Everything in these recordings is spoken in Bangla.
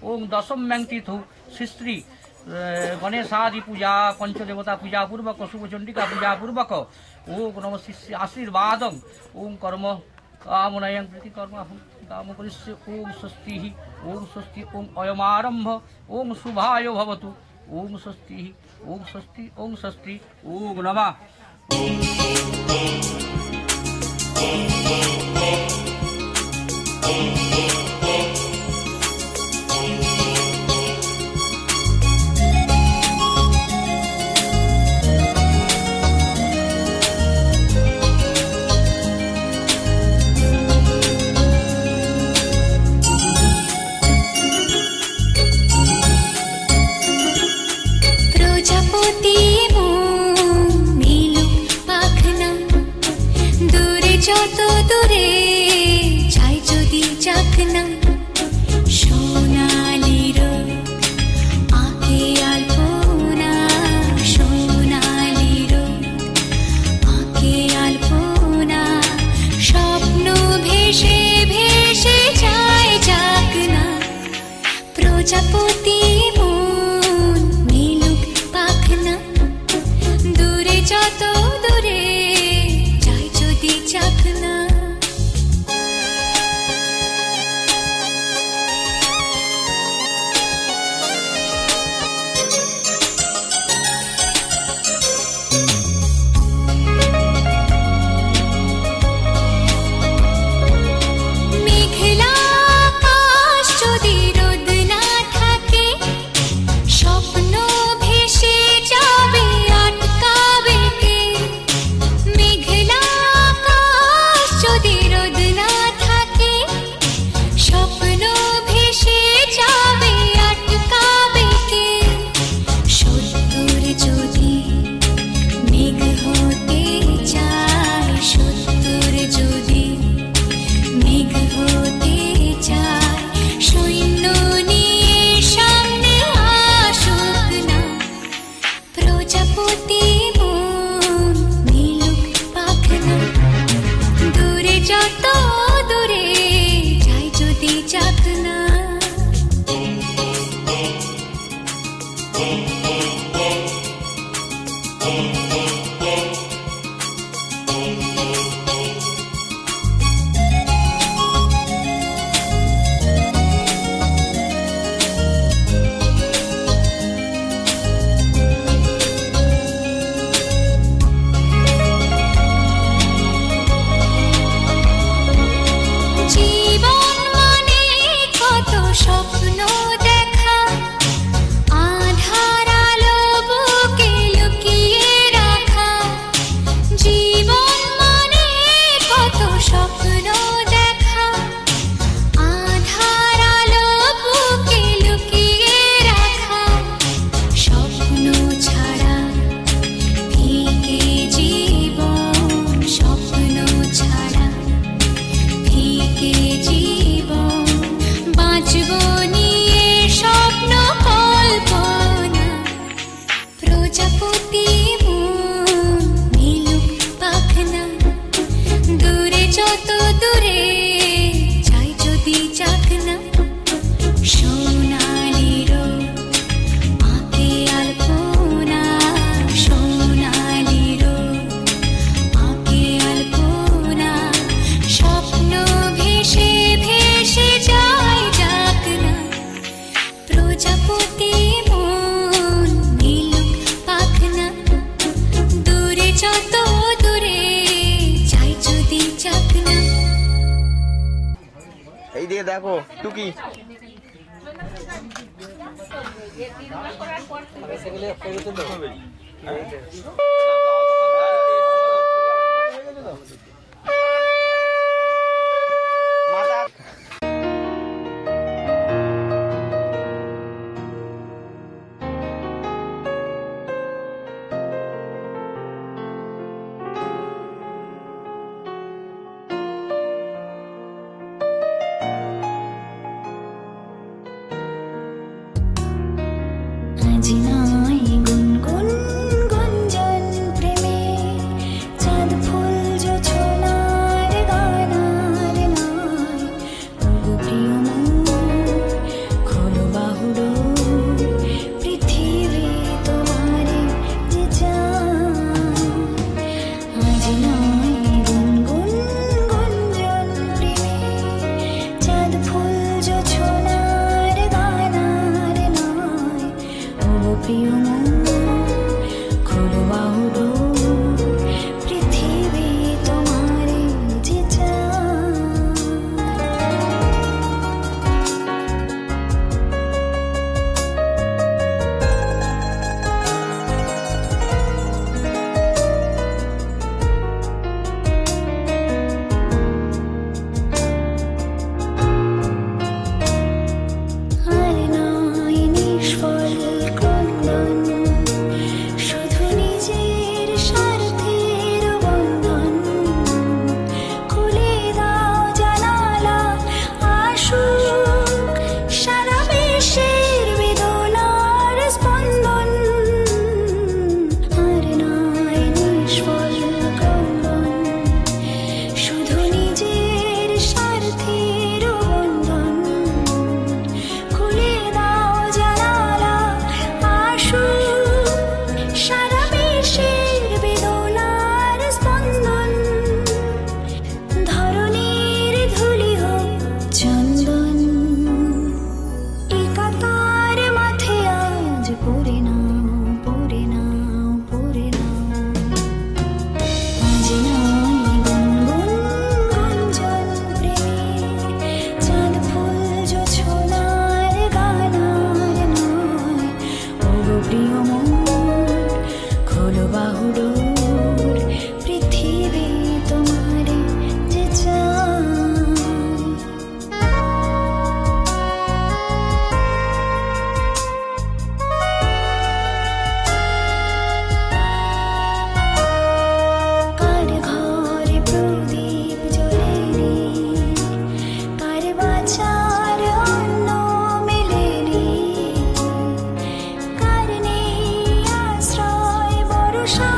ओम दशम मैंगतीर्थु श्री गणेशादि पूजा पंचदेवता पूजा पूर्वक शुभ चंडिका पूजा पूर्वक ओम नम शिष्य आशीर्वाद ओम कर्म कामनयं प्रति कर्म काम करिष्ये ओम स्वस्ति ओम अयमारंभ ओम शुभाय भवतु ओम स्वस्ति ओम स्वस्ति ओम नमः। আধার আলো বুকে লুকিয়ে এদিকে দেখো টুকি আশ্রয় বর্ষা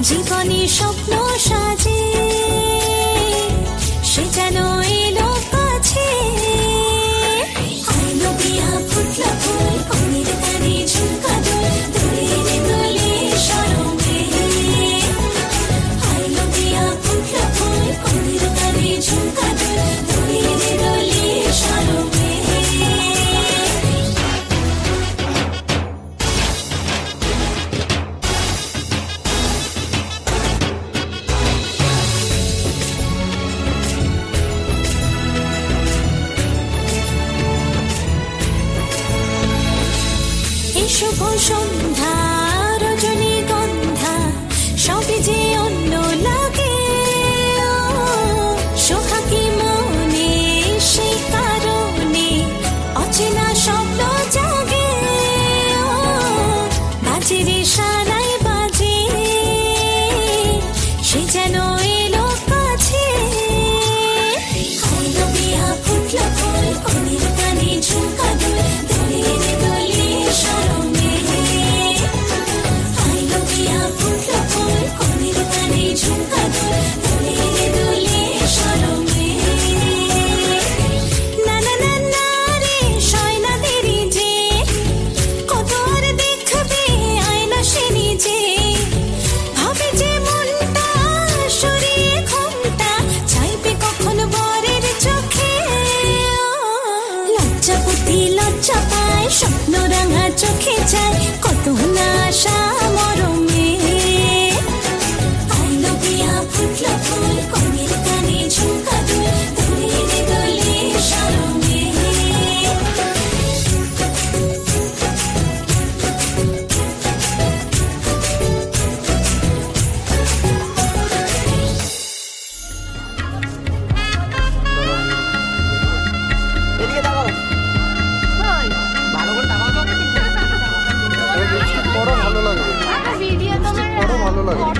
জীবনে স্বপ্ন সাজে সে যেন এলো কাছে আইলো বিয়া ফুটলো ফুল কনের গানে ঝুমকা দোল দোলে দোলে শরমে আইলো বিয়া ফুটলো ফুল কনের গানে ঝুমকা দোল দোলে দোলে শরমে শুভ সন্ধ্যা রজনীগন্ধা সবই যে অন্য লাগে সোহাগী মনে সেই কারণে অচেনা স্বপ্ন জাগে বাজে রে সারাই বাজে সে যেন এলো কাছে আইলো বিয়া ফুটলো ফুল কনের গানে ঝুমকা দোল দোলে দোলে শরমে আইলো বিয়া ফুটলো ফুল কনের গানে ঝুমকা দোল দোলে দোলে শরমে না না না না রে সয় না দেরি যে কত আর দেখবে আয়না সে নিজে ভাবে যে মনটা সরিয়ে ঘুমটা চাইবে কখন বরের চোখে লজ্জাপতি লজ্জা পায় স্বপ্ন রাঙা চোখে যায় কত না আশা মরমে আইলো বিয়া ফুটলো ফুল কনের গানে ঝুমকা দোল দোলে দোলে শরমে এদিকে তাকাও ভালো করে তাকাও তো বড় ভালো লাগবে বড় ভালো লাগবে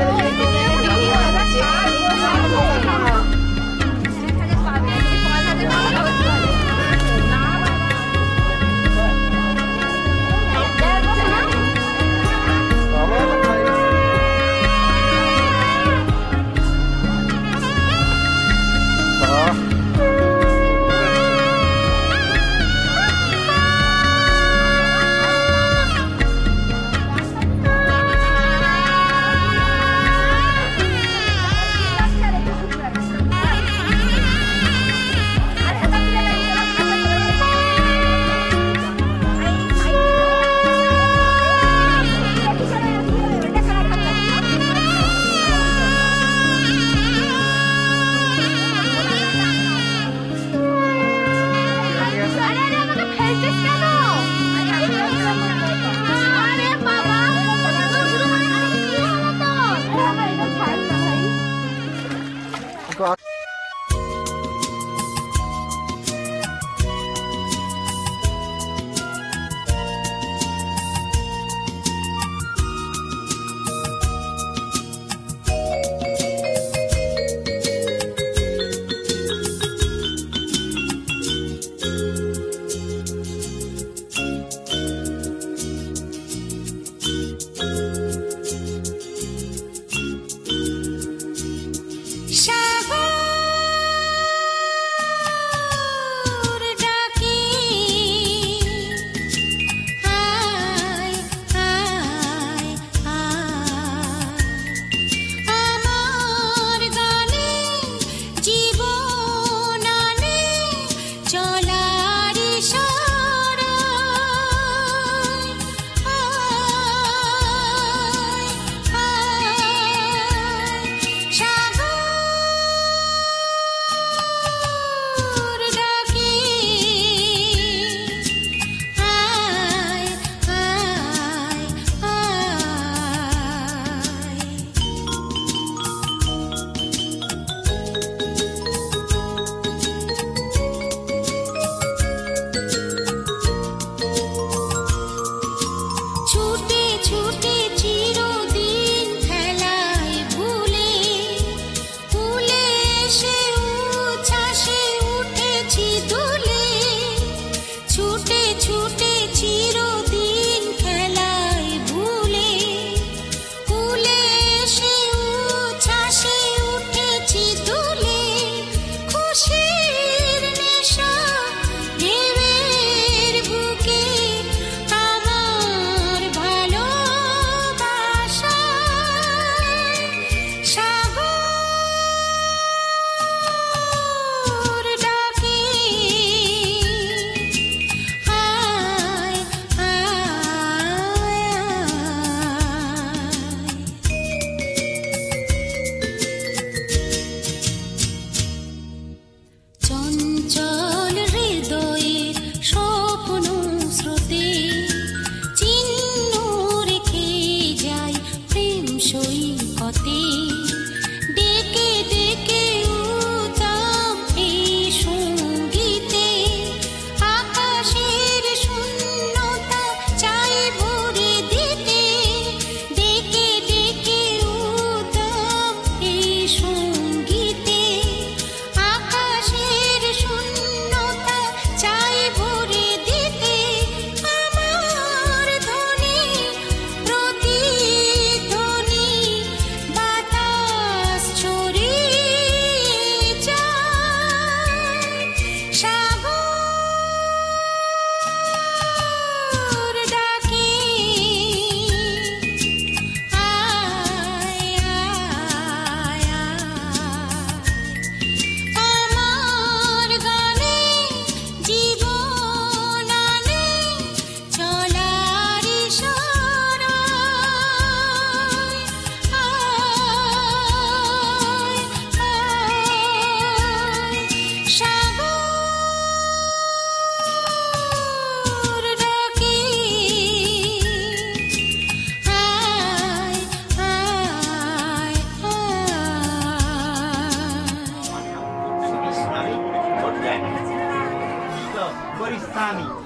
সাগর না আমি।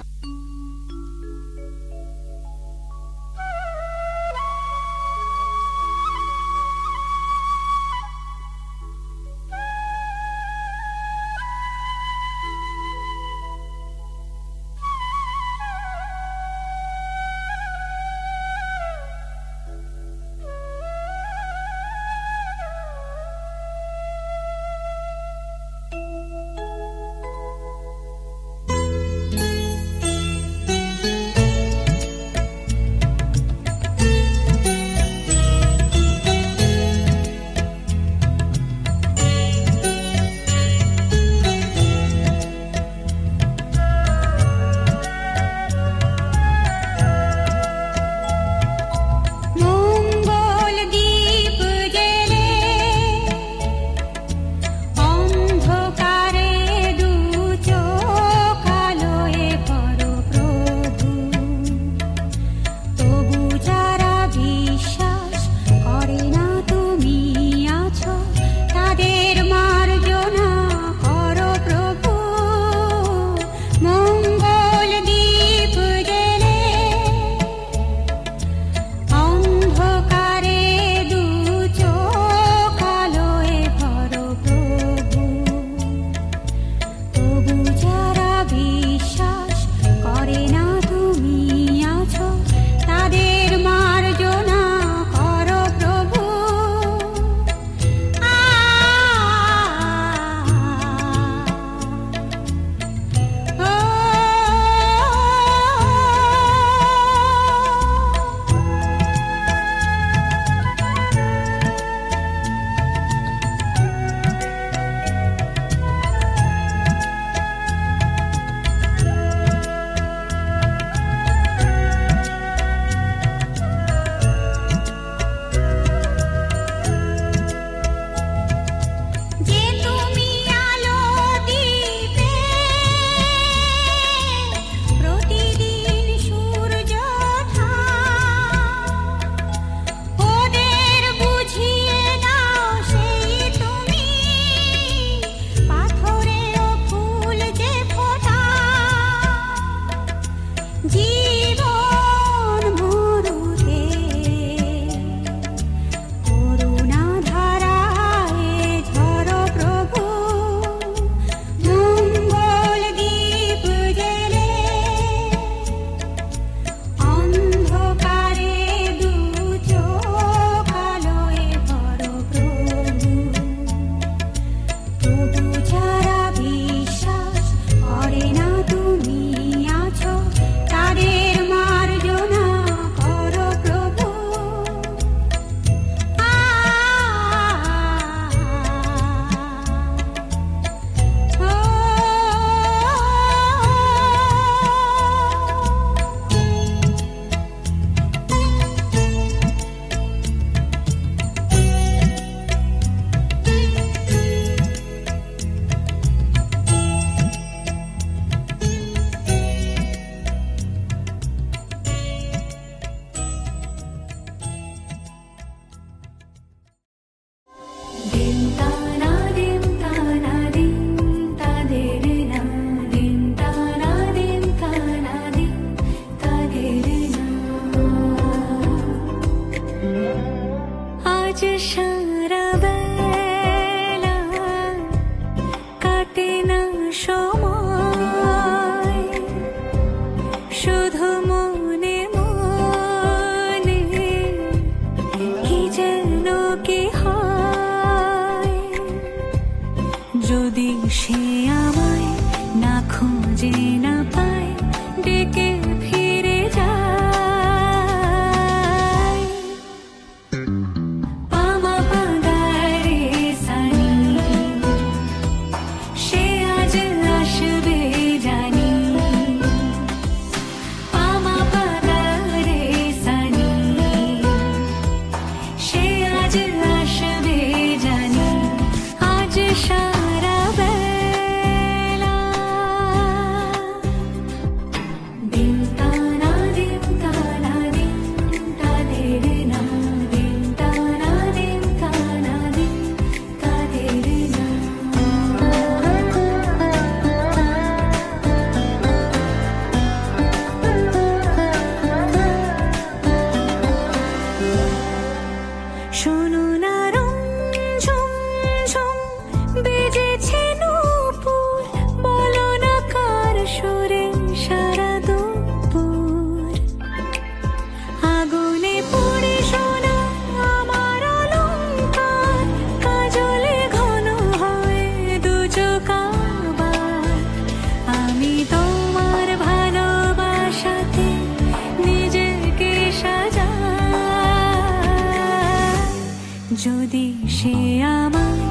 যদি সে আমায়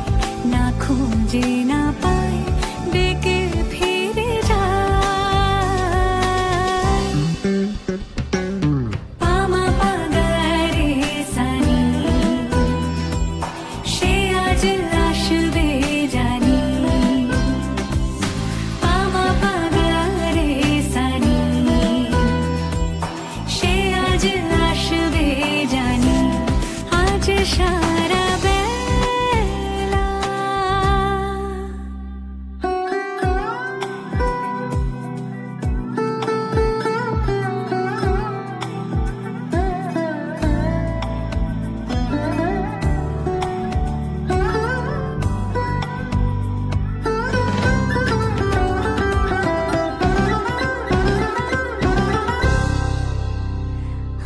না খুঁজে না পায় ডেকে ফিরে যায় পামা পাগারে সানি সে আজ আসবে জানি পামা পাগারে সানি সে আজ আসবে জানি আজ সারা বেলা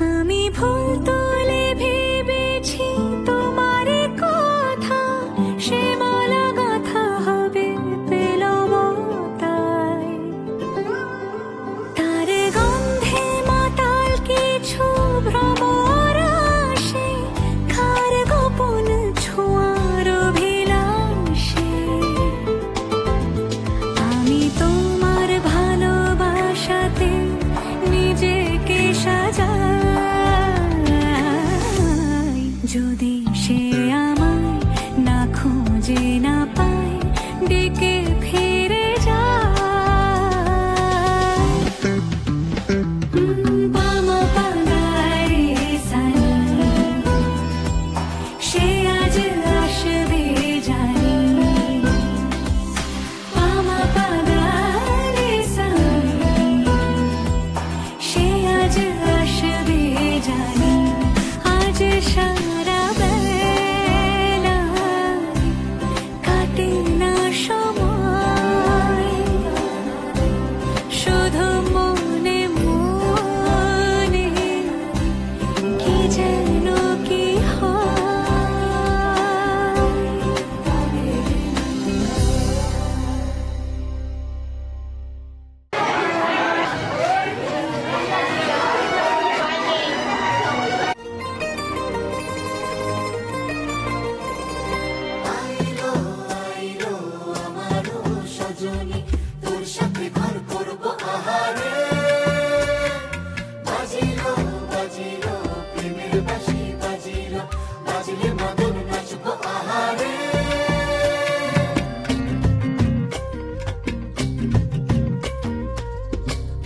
আমি ভুল তোলে ভেবেছি তোমার কথা সে মালা গাথা হবে পেলাম তাই তার গন্ধে মাতাল কিছু ভ্রমর আসে কার গোপন ছোঁয়ার অভিলাষে আমি তোমার ভালোবাসাতে নিজেকে সাজাই যদি সে আমায় না খুঁজে না পায় ডেকে ফিরে যায় পামা পাগারে সানি সে আজ আসবে জানি পামা পাগারে সানি সে আজ আসবে জানি আজ সারা বেলা কাটে না সময় শুধু মনে মনে কি যেন কি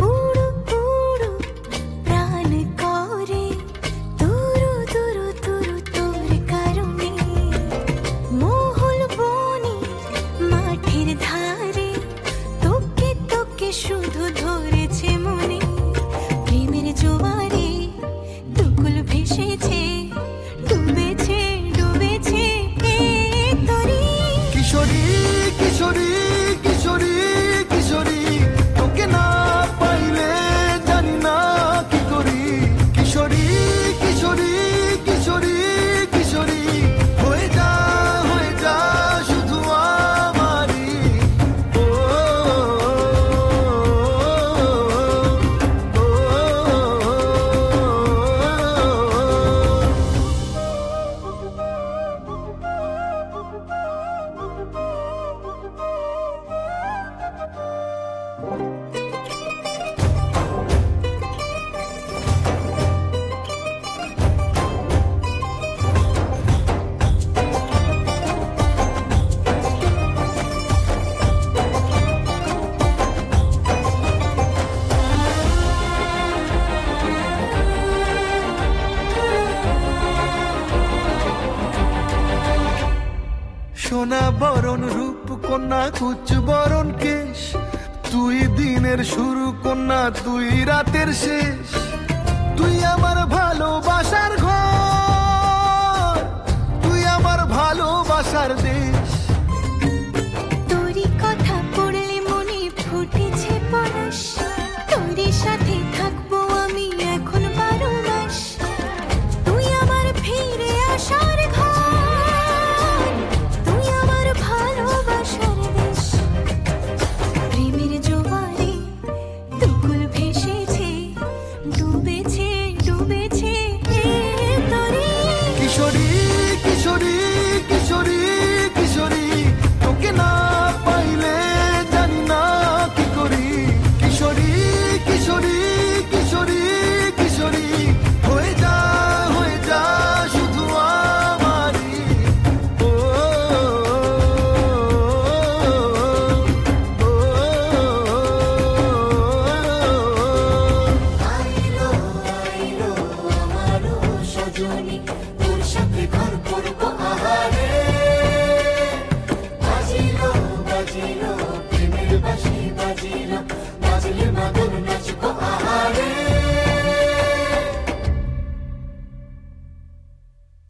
উড়ু উড়ু প্রাণ করে তুরু তুরু তুরু তোর কারণে মহল বনি মাঠের ধারে তোকে তোকে শুধু ধরেছে মনে প্রেমের জোয়ারে দুকুল ভেসেছে ডুবেছে ডুবেছে এই তরি কিশোরী কিশোরী কিশোরী কিশোরী তোকে না পাইলে জানি না কি করি কিশোরী কিশোরী কিশোরী কিশোরী হয়ে যা শুধু আমারই ও সোনা বরণ রূপ কন্যা কুচ বরণ কেশ তুই দিনের শুরু কন্যা তুই রাতের শেষ তুই আমার ভালোবাসার ঘর তুই আমার ভালোবাসার দেশ তোরই কথা পড়লে মনে ফুটেছে পরশ তোরই সাথে থাকবো আমি এখন 12 মাস তুই আমার ফিরে আসার ঘর তুই আমার ভালোবাসার দেশ প্রেমের জোয়ারে দুকুল ভেসেছে ডুবেছে ডুবেছে এই তরি কিশোরী কিশোরী বাজিলো প্রেমের বাঁশি বাজিলো বাজলে মাদল নাচবো আহারে